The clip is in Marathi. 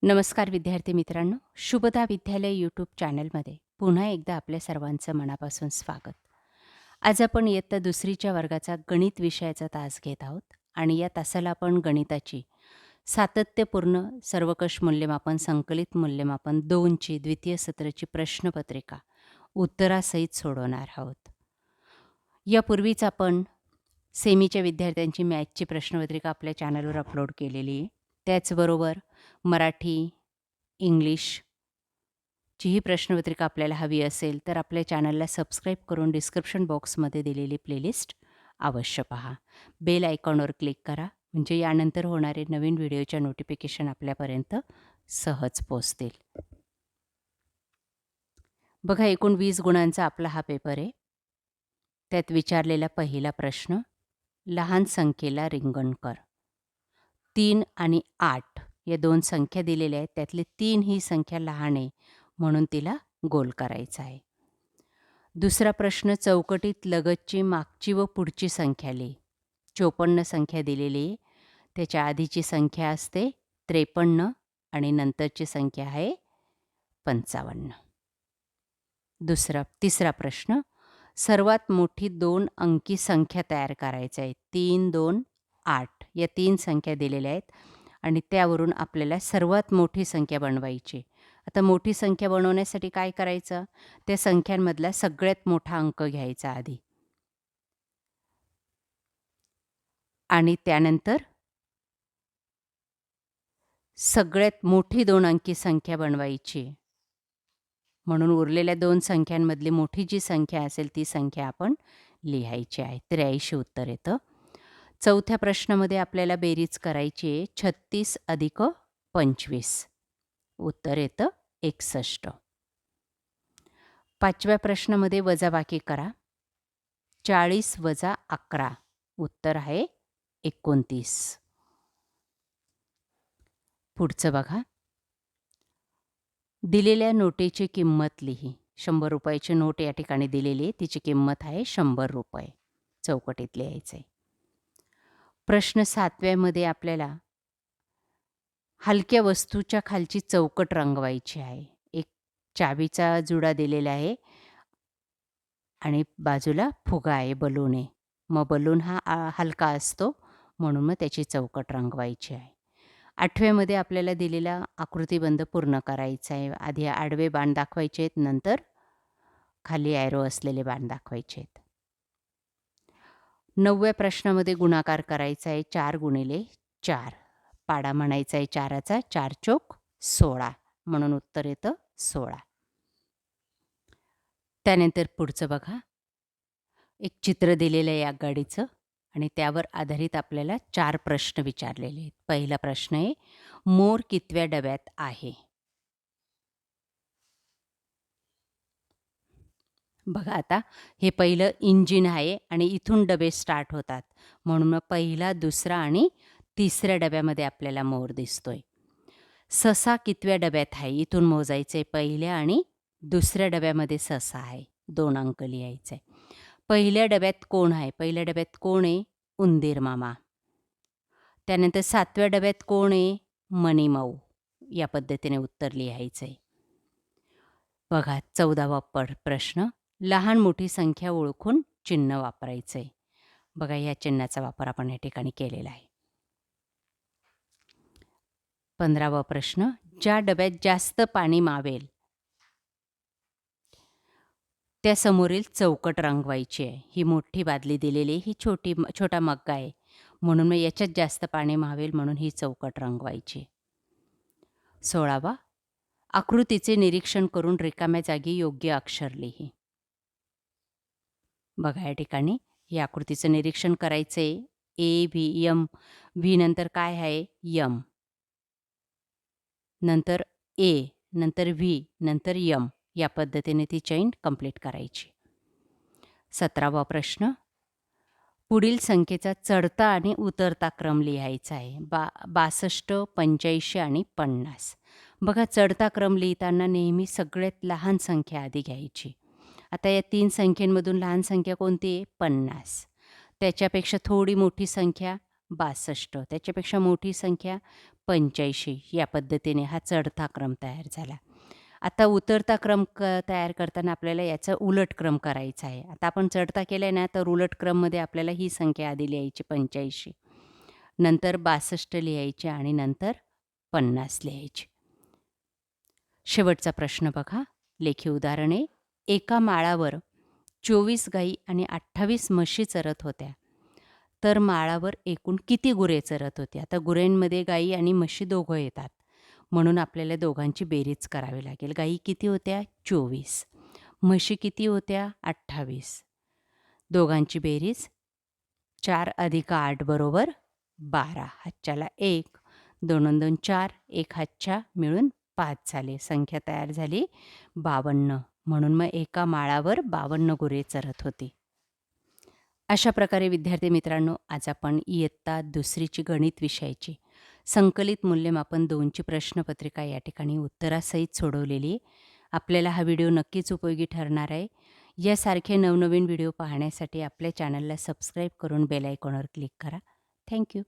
नमस्कार विद्यार्थी मित्रांनो, शुभदा विद्यालय यूट्यूब चॅनलमध्ये पुन्हा एकदा आपल्या सर्वांचं मनापासून स्वागत. आज आपण इयत्ता दुसरीच्या वर्गाचा गणित विषयाचा तास घेत आहोत आणि या तासाला आपण गणिताची सातत्यपूर्ण सर्वकष मूल्यमापन संकलित मूल्यमापन 2ची द्वितीय सत्राची प्रश्नपत्रिका उत्तरासहित सोडवणार आहोत. यापूर्वीच आपण सेमीच्या विद्यार्थ्यांची मॅथची प्रश्नपत्रिका आपल्या चॅनलवर अपलोड केलेली आहे. त्याचबरोबर मराठी, इंग्लिशची ही प्रश्नपत्रिका आपल्याला हवी असेल तर आपल्या चॅनलला सबस्क्राईब करून डिस्क्रिप्शन बॉक्समध्ये दिलेली प्लेलिस्ट अवश्य पहा. बेल आयकॉनवर क्लिक करा म्हणजे यानंतर होणारे नवीन व्हिडिओच्या नोटिफिकेशन आपल्यापर्यंत सहज पोहोचतील. बघा, एकूण 20 गुणांचा आपला हा पेपर आहे. त्यात विचारलेला पहिला प्रश्न, लहान संख्येला रिंगण कर. 3 आणि 8 या दोन संख्या दिलेल्या आहेत. त्यातली 3 ही संख्या लहान आहे म्हणून तिला गोल करायचा आहे. दुसरा प्रश्न, चौकटीत लगतची मागची व पुढची संख्या लिही. 54 संख्या दिलेली आहे. त्याच्या आधीची संख्या असते 53 आणि नंतरची संख्या आहे 55. तिसरा प्रश्न, सर्वात मोठी 2 अंकी संख्या तयार करायची आहे. 3, 2, 8 या 3 संख्या दिलेल्या आहेत आणि त्यावरून आपल्याला सर्वात मोठी संख्या बनवायची. आता मोठी संख्या बनवण्यासाठी काय करायचं? त्या संख्यांमधला सगळ्यात मोठा अंक घ्यायचा आधी आणि त्यानंतर सगळ्यात मोठी 2 अंकी संख्या बनवायची. म्हणून उरलेल्या 2 संख्यांमधली मोठी जी संख्या असेल ती संख्या आपण लिहायची आहे. 83 उत्तर येतं. चौथ्या प्रश्नामध्ये आपल्याला बेरीज करायची आहे. 36 अधिक 25 उत्तर येतं 61. पाचव्या प्रश्नामध्ये वजाबाकी करा. 40 वजा 11 उत्तर आहे 29. पुढचं बघा, दिलेल्या नोटेची किंमत लिही. 100 रुपयाची नोट या ठिकाणी दिलेली आहे. तिची किंमत आहे 100 रुपये. चौकटीत लिहायचं आहे. प्रश्न 7व्यामध्ये आपल्याला हलक्या वस्तूच्या खालची चौकट रंगवायची आहे. एक चावीचा जुडा दिलेला आहे आणि बाजूला फुगा आहे, बलून आहे. मग बलून हा हलका असतो म्हणून मग त्याची चौकट रंगवायची आहे. 8व्यामध्ये आपल्याला दिलेला आकृतिबंध पूर्ण करायचा आहे. आधी आडवे बाण दाखवायचे आहेत, नंतर खाली ॲरो असलेले बाण दाखवायचे आहेत. 9व्या प्रश्नामध्ये गुणाकार करायचा आहे. 4 गुणिले 4 पाडा म्हणायचा आहे 4चा. 4 चोक 16 म्हणून उत्तर येतं 16. त्यानंतर पुढचं बघा, एक चित्र दिलेलं आहे आगगाडीचं आणि त्यावर आधारित आपल्याला 4 प्रश्न विचारलेले आहेत. पहिला प्रश्न आहे, मोर कितव्या डब्यात आहे? बघा, आता हे पहिलं इंजिन आहे आणि इथून डबे स्टार्ट होतात म्हणून मग पहिला, दुसरा आणि तिसऱ्या डब्यामध्ये आपल्याला मोर दिसतोय. ससा कितव्या डब्यात आहे? इथून मोजायचं आहे. पहिल्या आणि दुसऱ्या डब्यामध्ये ससा आहे. 2 अंक लिहायचे. पहिल्या डब्यात कोण आहे? पहिल्या डब्यात कोण आहे? उंदीर मामा. त्यानंतर 7व्या डब्यात कोण आहे? मणिमाऊ. या पद्धतीने उत्तर लिहायचं आहे. बघा, 14वा प्रश्न, लहान मोठी संख्या ओळखून चिन्ह वापरायचं आहे. बघा, या चिन्हाचा वापर आपण या ठिकाणी केलेला आहे. 15वा प्रश्न, ज्या डब्यात जास्त पाणी मावेल त्या समोरील चौकट रंगवायची आहे. ही मोठी बादली दिलेली आहे, ही छोटा मग्गा आहे म्हणून मग याच्यात जास्त पाणी मावेल म्हणून ही चौकट रंगवायची. 16वा, आकृतीचे निरीक्षण करून रिकाम्या जागी योग्य अक्षर लिही. बघा, या ठिकाणी या आकृतीचं निरीक्षण करायचं आहे. ए व्ही यम, व्ही नंतर काय आहे? यम, नंतर ए, नंतर व्ही, नंतर यम. या पद्धतीने ती चैन कंप्लीट करायची. 17वा प्रश्न, पुढील संख्येचा चढता आणि उतरता क्रम लिहायचा आहे. 62, 85 आणि 50. बघा, चढता क्रम लिहिताना नेहमी सगळ्यात लहान संख्या आधी घ्यायची. आता या 3 संख्येमधून लहान संख्या कोणती आहे? 50. त्याच्यापेक्षा थोडी मोठी संख्या 62. त्याच्यापेक्षा मोठी संख्या 85. या पद्धतीने हा चढता क्रम तयार झाला. आता उतरता क्रम तयार करताना आपल्याला याचा उलट क्रम करायचा आहे. आता आपण चढता केलाय ना, तर उलट क्रममध्ये आपल्याला ही संख्या आधी लिहायची 85. नंतर 62 लिहायची आणि नंतर 50 लिहायची. शेवटचा प्रश्न बघा. लेखी उदाहरण आहे. एका माळावर 24 गायी आणि 28 म्हशी चरत होत्या. तर माळावर एकूण किती गुरे चरत होती? आता गुरेंमध्ये गायी आणि म्हशी दोघं येतात. म्हणून आपल्याला दोघांची बेरीज करावी लागेल. गायी किती होत्या? 24. म्हशी किती होत्या? 28. दोघांची बेरीज 4 अधिक 8 बरोबर 12. हातच्याला 1, 2 अन् 2 4, 1 हातच्या मिळून 5 झाले. संख्या तयार झाली 52. म्हणून मग एका माळावर 52 गुरे चरत होती. अशा प्रकारे विद्यार्थी मित्रांनो, आज आपण इयत्ता दुसरीची गणित विषयाची संकलित मूल्यमापन 2ची प्रश्नपत्रिका या ठिकाणी उत्तरासहित सोडवलेली आहे. आपल्याला हा व्हिडिओ नक्कीच उपयोगी ठरणार आहे. यासारखे नवनवीन व्हिडिओ पाहण्यासाठी आपल्या चॅनलला सबस्क्राईब करून बेल आयकॉनवर क्लिक करा. Thank you.